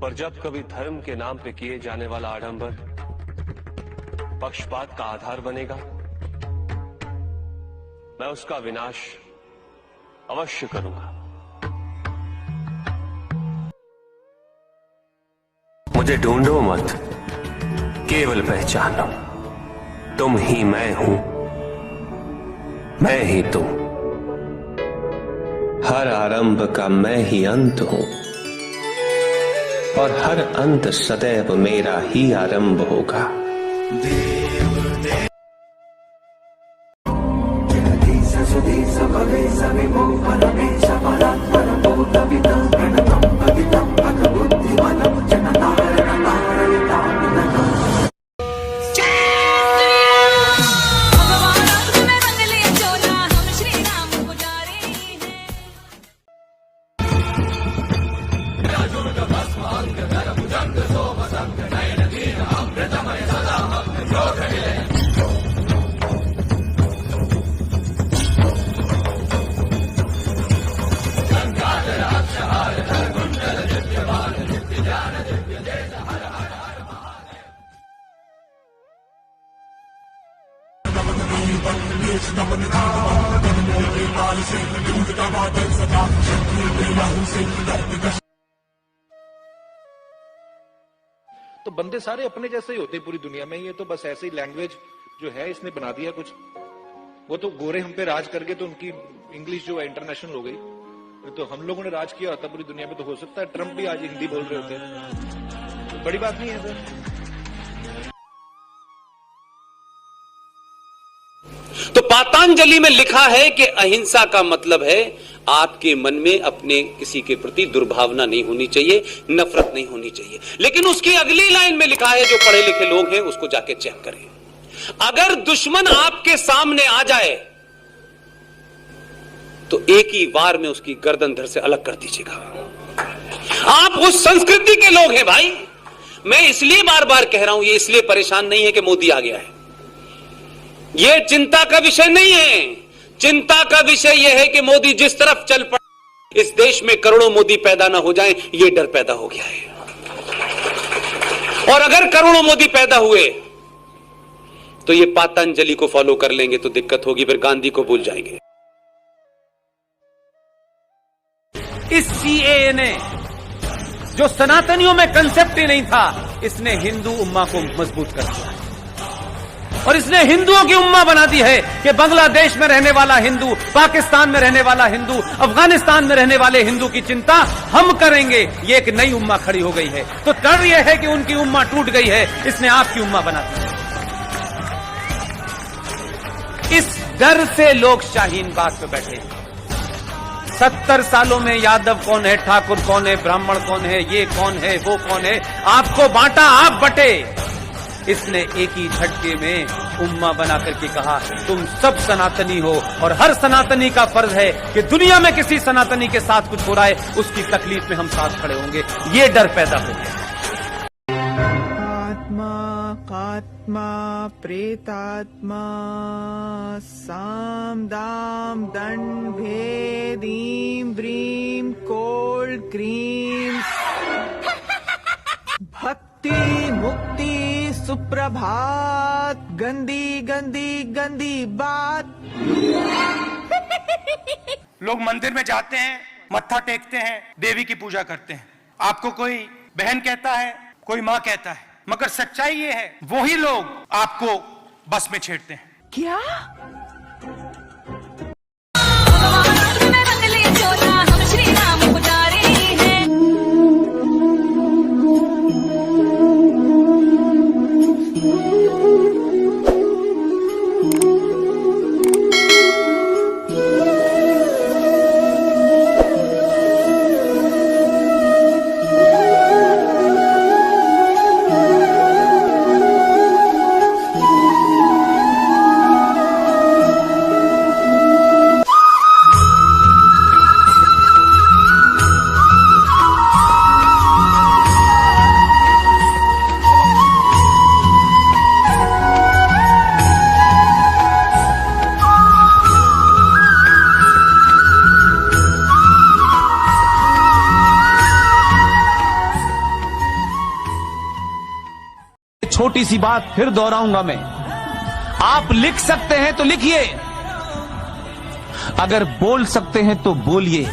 पर जब कभी धर्म के नाम पे किए जाने वाला आडंबर पक्षपात का आधार बनेगा, मैं उसका विनाश अवश्य करूंगा। मुझे ढूंढो मत, केवल पहचानो, तुम ही मैं हूं, मैं ही तुम। हर आरंभ का मैं ही अंत हूं और हर अंत सदैव मेरा ही आरंभ होगा। तो बंदे सारे अपने जैसे ही होते पूरी दुनिया में। ये तो बस ऐसे ही लैंग्वेज जो है इसने बना दिया कुछ। वो तो गोरे हम पे राज करके तो उनकी इंग्लिश जो है इंटरनेशनल हो गई। तो हम लोगों ने राज किया होता पूरी दुनिया में तो हो सकता है ट्रंप भी आज हिंदी बोल रहे होते। तो बड़ी बात नहीं है सर। तो पातंजलि में लिखा है कि अहिंसा का मतलब है आपके मन में अपने किसी के प्रति दुर्भावना नहीं होनी चाहिए, नफरत नहीं होनी चाहिए। लेकिन उसकी अगली लाइन में लिखा है, जो पढ़े लिखे लोग हैं उसको जाके चेक करें, अगर दुश्मन आपके सामने आ जाए तो एक ही वार में उसकी गर्दन धड़ से अलग कर दीजिएगा। आप उस संस्कृति के लोग हैं भाई। मैं इसलिए बार बार कह रहा हूं, ये इसलिए परेशान नहीं है कि मोदी आ गया है। यह चिंता का विषय नहीं है। चिंता का विषय यह है कि मोदी जिस तरफ चल पड़े, इस देश में करोड़ों मोदी पैदा ना हो जाएं, यह डर पैदा हो गया है। और अगर करोड़ों मोदी पैदा हुए तो ये पातंजलि को फॉलो कर लेंगे तो दिक्कत होगी, फिर गांधी को भूल जाएंगे। इस सीएए ने जो सनातनियों में कंसेप्ट ही नहीं था, इसने हिंदू उम्मा को मजबूत कर दिया और इसने हिंदुओं की उम्मा बना दी है कि बांग्लादेश में रहने वाला हिंदू, पाकिस्तान में रहने वाला हिंदू, अफगानिस्तान में रहने वाले हिंदू की चिंता हम करेंगे। ये एक नई उम्मा खड़ी हो गई है। तो डर यह है कि उनकी उम्मा टूट गई है, इसने आपकी उम्मा बना दी। इस डर से लोग शाहीन बाग पे बैठे हैं। 70 सालों में यादव कौन है, ठाकुर कौन है, ब्राह्मण कौन है, ये कौन है, वो कौन है, आपको बांटा, आप बटे। इसने एक ही झटके में उम्मा बना करके कहा तुम सब सनातनी हो और हर सनातनी का फर्ज है कि दुनिया में किसी सनातनी के साथ कुछ हो रहा है उसकी तकलीफ में हम साथ खड़े होंगे। ये डर पैदा हो गया। आत्मा कात्मा प्रेतात्मा साम दाम दंड भेद ईम ब्रीम कोल्ड क्रीम भक्ति मुक्ति सुप्रभात गंदी गंदी गंदी बात। लोग मंदिर में जाते हैं, मत्था टेकते हैं, देवी की पूजा करते हैं। आपको कोई बहन कहता है, कोई माँ कहता है, मगर सच्चाई ये है वही लोग आपको बस में छेड़ते हैं। क्या छोटी सी बात फिर दोहराऊंगा मैं, आप लिख सकते हैं तो लिखिए, अगर बोल सकते हैं तो बोलिए,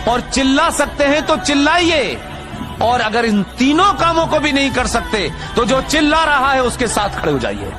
और चिल्ला सकते हैं तो चिल्लाइए, और अगर इन तीनों कामों को भी नहीं कर सकते तो जो चिल्ला रहा है उसके साथ खड़े हो जाइए।